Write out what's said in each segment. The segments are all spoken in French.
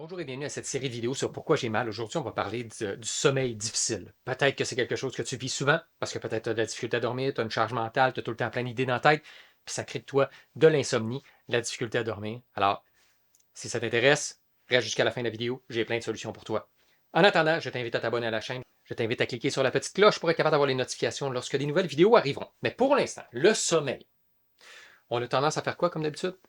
Bonjour et bienvenue à cette série de vidéos sur pourquoi j'ai mal. Aujourd'hui, on va parler du sommeil difficile. Peut-être que c'est quelque chose que tu vis souvent, parce que peut-être tu as de la difficulté à dormir, tu as une charge mentale, tu as tout le temps plein d'idées dans la tête, puis ça crée de toi de l'insomnie, de la difficulté à dormir. Alors, si ça t'intéresse, reste jusqu'à la fin de la vidéo, j'ai plein de solutions pour toi. En attendant, je t'invite à t'abonner à la chaîne, je t'invite à cliquer sur la petite cloche pour être capable d'avoir les notifications lorsque des nouvelles vidéos arriveront. Mais pour l'instant, le sommeil. On a tendance à faire quoi comme d'habitude?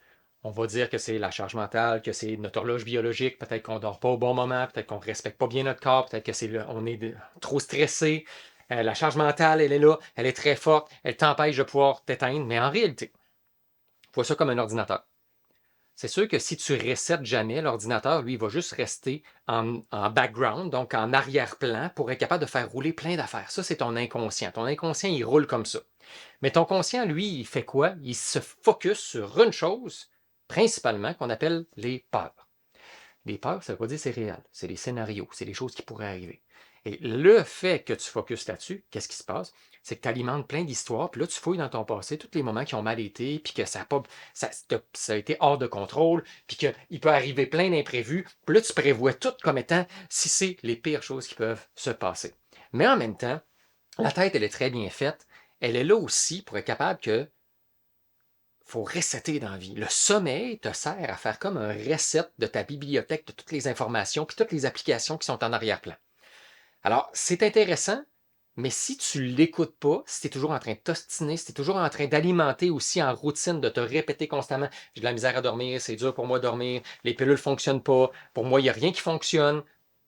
On va dire que c'est la charge mentale, que c'est notre horloge biologique, peut-être qu'on ne dort pas au bon moment, peut-être qu'on ne respecte pas bien notre corps, peut-être que on est trop stressé. La charge mentale, elle est là, elle est très forte, elle t'empêche de pouvoir t'éteindre, mais en réalité, vois ça comme un ordinateur. C'est sûr que si tu resets jamais, l'ordinateur, lui, il va juste rester en background, donc en arrière-plan, pour être capable de faire rouler plein d'affaires. Ça, c'est ton inconscient. Ton inconscient, il roule comme ça. Mais ton conscient, lui, il fait quoi? Il se focus sur une chose, principalement, qu'on appelle les peurs. Les peurs, ça veut pas dire que c'est réel. C'est des scénarios, c'est des choses qui pourraient arriver. Et le fait que tu focuses là-dessus, qu'est-ce qui se passe? C'est que tu alimentes plein d'histoires, puis là, tu fouilles dans ton passé tous les moments qui ont mal été, puis que ça a été hors de contrôle, puis qu'il peut arriver plein d'imprévus. Puis là, tu prévois tout comme étant si c'est les pires choses qui peuvent se passer. Mais en même temps, la tête, elle est très bien faite. Elle est là aussi pour être capable que faut resetter dans la vie. Le sommeil te sert à faire comme un reset de ta bibliothèque de toutes les informations puis toutes les applications qui sont en arrière-plan. Alors, c'est intéressant, mais si tu ne l'écoutes pas, si tu es toujours en train de t'ostiner, si tu es toujours en train d'alimenter aussi en routine, de te répéter constamment, j'ai de la misère à dormir, c'est dur pour moi de dormir, les pilules ne fonctionnent pas, pour moi, il n'y a rien qui fonctionne,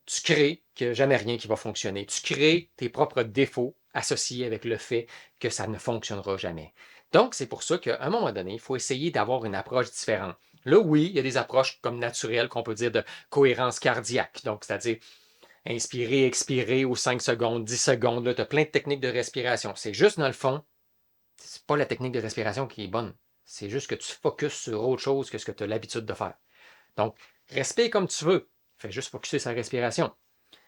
tu crées qu'il n'y a jamais rien qui va fonctionner. Tu crées tes propres défauts associés avec le fait que ça ne fonctionnera jamais. Donc, c'est pour ça qu'à un moment donné, il faut essayer d'avoir une approche différente. Là, oui, il y a des approches comme naturelles qu'on peut dire de cohérence cardiaque. Donc, c'est-à-dire inspirer, expirer aux 5 secondes, 10 secondes. Là, tu as plein de techniques de respiration. C'est juste, dans le fond, c'est pas la technique de respiration qui est bonne. C'est juste que tu focuses sur autre chose que ce que tu as l'habitude de faire. Donc, respire comme tu veux. Fais juste focuser sur la respiration.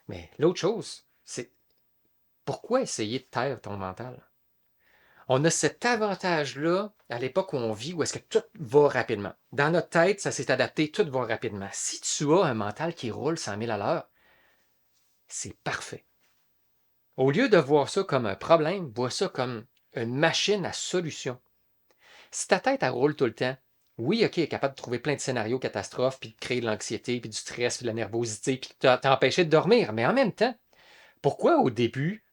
Mais l'autre chose, c'est pourquoi essayer de taire ton mental? On a cet avantage-là à l'époque où on vit, où est-ce que tout va rapidement. Dans notre tête, ça s'est adapté, tout va rapidement. Si tu as un mental qui roule 100 000 à l'heure, c'est parfait. Au lieu de voir ça comme un problème, vois ça comme une machine à solution. Si ta tête, elle roule tout le temps, oui, OK, elle est capable de trouver plein de scénarios catastrophes, puis de créer de l'anxiété, puis du stress, puis de la nervosité, puis de t'empêcher de dormir. Mais en même temps, pourquoi au début,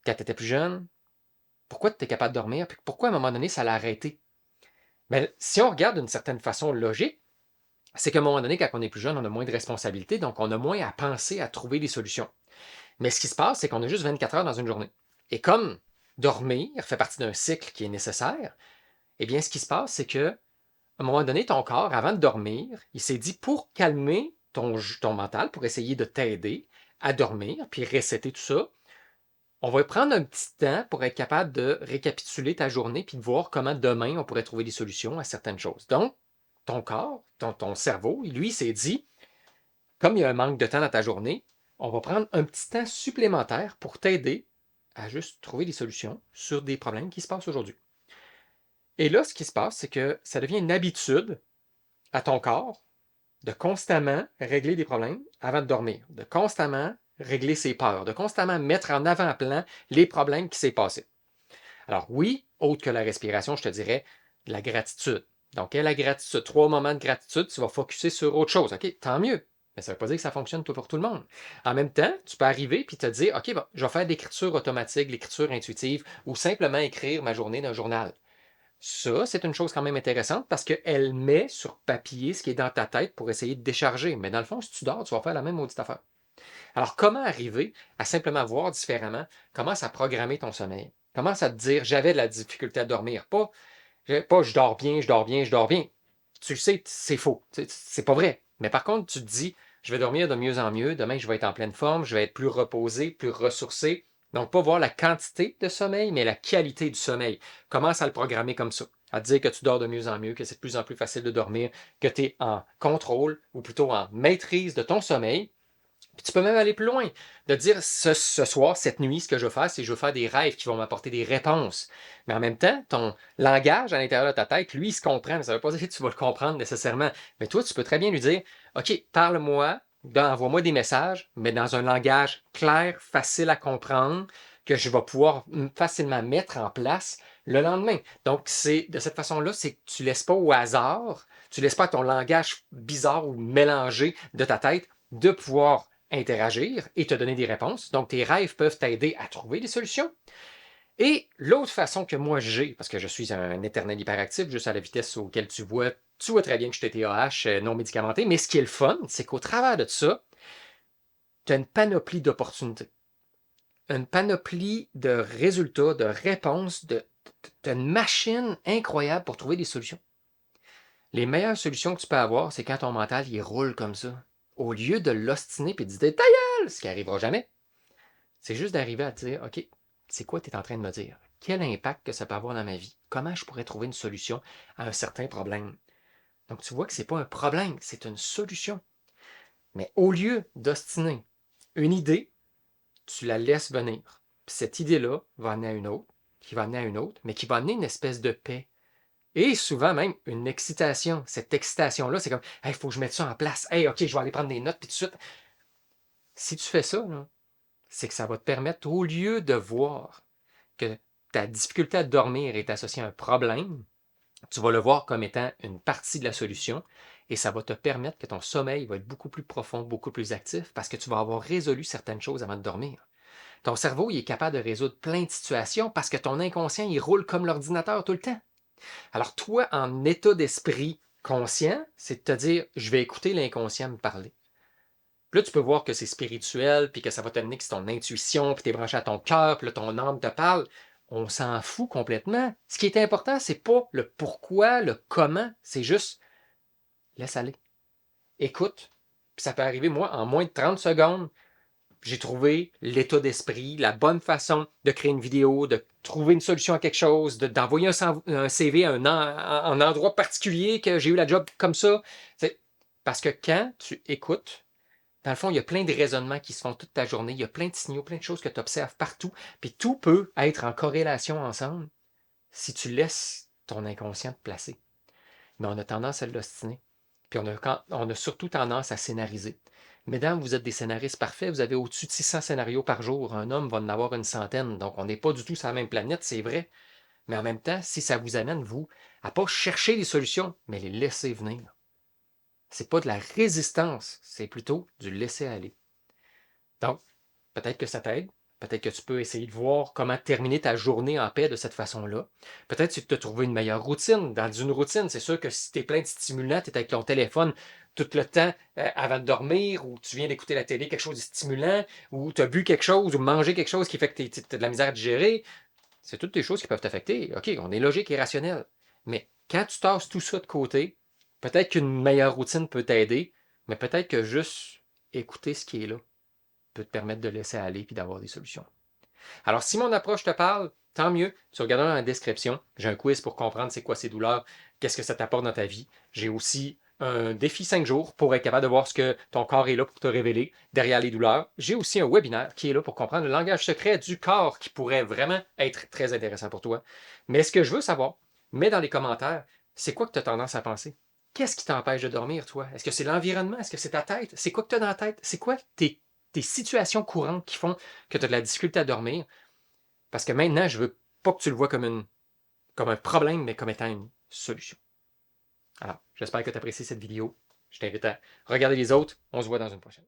quand tu étais plus jeune, pourquoi tu étais capable de dormir, puis pourquoi à un moment donné, ça l'a arrêté? Mais si on regarde d'une certaine façon logique, c'est qu'à un moment donné, quand on est plus jeune, on a moins de responsabilités, donc on a moins à penser à trouver des solutions. Mais ce qui se passe, c'est qu'on a juste 24 heures dans une journée. Et comme dormir fait partie d'un cycle qui est nécessaire, eh bien, ce qui se passe, c'est que, à un moment donné, ton corps, avant de dormir, il s'est dit pour calmer ton mental, pour essayer de t'aider à dormir, puis resetter tout ça, on va prendre un petit temps pour être capable de récapituler ta journée puis de voir comment demain on pourrait trouver des solutions à certaines choses. Donc, ton corps, ton cerveau, lui, s'est dit, comme il y a un manque de temps dans ta journée, on va prendre un petit temps supplémentaire pour t'aider à juste trouver des solutions sur des problèmes qui se passent aujourd'hui. Et là, ce qui se passe, c'est que ça devient une habitude à ton corps de constamment régler des problèmes avant de dormir, de constamment régler ses peurs, de constamment mettre en avant-plan les problèmes qui s'est passés. Alors oui, autre que la respiration, je te dirais la gratitude. Donc, la gratitude, 3 moments de gratitude, tu vas focuser sur autre chose. OK, tant mieux. Mais ça ne veut pas dire que ça fonctionne tout pour tout le monde. En même temps, tu peux arriver et te dire, OK, bon, je vais faire l'écriture automatique, l'écriture intuitive, ou simplement écrire ma journée d'un journal. Ça, c'est une chose quand même intéressante parce qu'elle met sur papier ce qui est dans ta tête pour essayer de décharger. Mais dans le fond, si tu dors, tu vas faire la même maudite affaire. Alors, comment arriver à simplement voir différemment? Commence à programmer ton sommeil. Commence à te dire, j'avais de la difficulté à dormir. Pas je dors bien, je dors bien, je dors bien. Tu sais, c'est faux. C'est pas vrai. Mais par contre, tu te dis, je vais dormir de mieux en mieux. Demain, je vais être en pleine forme. Je vais être plus reposé, plus ressourcé. Donc, pas voir la quantité de sommeil, mais la qualité du sommeil. Commence à le programmer comme ça. À te dire que tu dors de mieux en mieux, que c'est de plus en plus facile de dormir, que tu es en contrôle ou plutôt en maîtrise de ton sommeil. Puis tu peux même aller plus loin, de dire ce soir, cette nuit, ce que je vais faire, c'est que je vais faire des rêves qui vont m'apporter des réponses. Mais en même temps, ton langage à l'intérieur de ta tête, lui, il se comprend. Ça ne veut pas dire que tu vas le comprendre nécessairement. Mais toi, tu peux très bien lui dire, OK, parle-moi, envoie-moi des messages, mais dans un langage clair, facile à comprendre, que je vais pouvoir facilement mettre en place le lendemain. Donc, c'est de cette façon-là, c'est que tu ne laisses pas au hasard, tu ne laisses pas ton langage bizarre ou mélangé de ta tête de pouvoir interagir et te donner des réponses. Donc, tes rêves peuvent t'aider à trouver des solutions. Et l'autre façon que moi j'ai, parce que je suis un éternel hyperactif, juste à la vitesse auquel tu vois très bien que je suis TDAH non médicamenté, mais ce qui est le fun, c'est qu'au travers de ça, tu as une panoplie d'opportunités, une panoplie de résultats, de réponses, tu as une machine incroyable pour trouver des solutions. Les meilleures solutions que tu peux avoir, c'est quand ton mental il roule comme ça. Au lieu de l'ostiner et de dire ta gueule, ce qui n'arrivera jamais, c'est juste d'arriver à te dire, OK, c'est quoi tu es en train de me dire? Quel impact que ça peut avoir dans ma vie? Comment je pourrais trouver une solution à un certain problème? Donc, tu vois que ce n'est pas un problème, c'est une solution. Mais au lieu d'ostiner une idée, tu la laisses venir. Puis cette idée-là va amener à une autre, qui va amener à une autre, mais qui va amener une espèce de paix. Et souvent même une excitation. Cette excitation-là, c'est comme, il faut que je mette ça en place. Hey, OK, je vais aller prendre des notes, puis tout de suite. Si tu fais ça, là, c'est que ça va te permettre, au lieu de voir que ta difficulté à dormir est associée à un problème, tu vas le voir comme étant une partie de la solution et ça va te permettre que ton sommeil va être beaucoup plus profond, beaucoup plus actif parce que tu vas avoir résolu certaines choses avant de dormir. Ton cerveau, il est capable de résoudre plein de situations parce que ton inconscient, il roule comme l'ordinateur tout le temps. Alors toi, en état d'esprit conscient, c'est de te dire, je vais écouter l'inconscient me parler. Puis là, tu peux voir que c'est spirituel, puis que ça va t'amener que c'est ton intuition, puis tu es branché à ton cœur, puis là, ton âme te parle. On s'en fout complètement. Ce qui est important, c'est pas le pourquoi, le comment, c'est juste laisse aller. Écoute, puis ça peut arriver, moi, en moins de 30 secondes, j'ai trouvé l'état d'esprit, la bonne façon de créer une vidéo, de trouver une solution à quelque chose, d'envoyer un CV à un endroit particulier que j'ai eu la job comme ça. C'est parce que quand tu écoutes, dans le fond, il y a plein de raisonnements qui se font toute ta journée. Il y a plein de signaux, plein de choses que tu observes partout. Puis tout peut être en corrélation ensemble si tu laisses ton inconscient te placer. Mais on a tendance à l'ostiner. Puis on a surtout tendance à scénariser. Mesdames, vous êtes des scénaristes parfaits. Vous avez au-dessus de 600 scénarios par jour. Un homme va en avoir une centaine. Donc, on n'est pas du tout sur la même planète, c'est vrai. Mais en même temps, si ça vous amène, vous, à pas chercher des solutions, mais les laisser venir. C'est pas de la résistance, c'est plutôt du laisser aller. Donc, peut-être que ça t'aide. Peut-être que tu peux essayer de voir comment terminer ta journée en paix de cette façon-là. Peut-être que tu as trouvé une meilleure routine. Dans une routine, c'est sûr que si tu es plein de stimulants, tu es avec ton téléphone tout le temps avant de dormir, ou tu viens d'écouter la télé, quelque chose de stimulant, ou tu as bu quelque chose, ou mangé quelque chose qui fait que tu as de la misère à digérer. C'est toutes des choses qui peuvent t'affecter. OK, on est logique et rationnel. Mais quand tu tasses tout ça de côté, peut-être qu'une meilleure routine peut t'aider, mais peut-être que juste écouter ce qui est là peut te permettre de laisser aller et d'avoir des solutions. Alors, si mon approche te parle, tant mieux. Tu regarderas dans la description. J'ai un quiz pour comprendre c'est quoi ces douleurs, qu'est-ce que ça t'apporte dans ta vie. J'ai aussi un défi 5 jours pour être capable de voir ce que ton corps est là pour te révéler derrière les douleurs. J'ai aussi un webinaire qui est là pour comprendre le langage secret du corps qui pourrait vraiment être très intéressant pour toi. Mais ce que je veux savoir, mets dans les commentaires, c'est quoi que tu as tendance à penser? Qu'est-ce qui t'empêche de dormir, toi? Est-ce que c'est l'environnement? Est-ce que c'est ta tête? C'est quoi que tu as dans la tête? C'est quoi tes situations courantes qui font que tu as de la difficulté à dormir? Parce que maintenant, je veux pas que tu le vois comme un problème, mais comme étant une solution. Alors, j'espère que tu apprécies cette vidéo. Je t'invite à regarder les autres. On se voit dans une prochaine.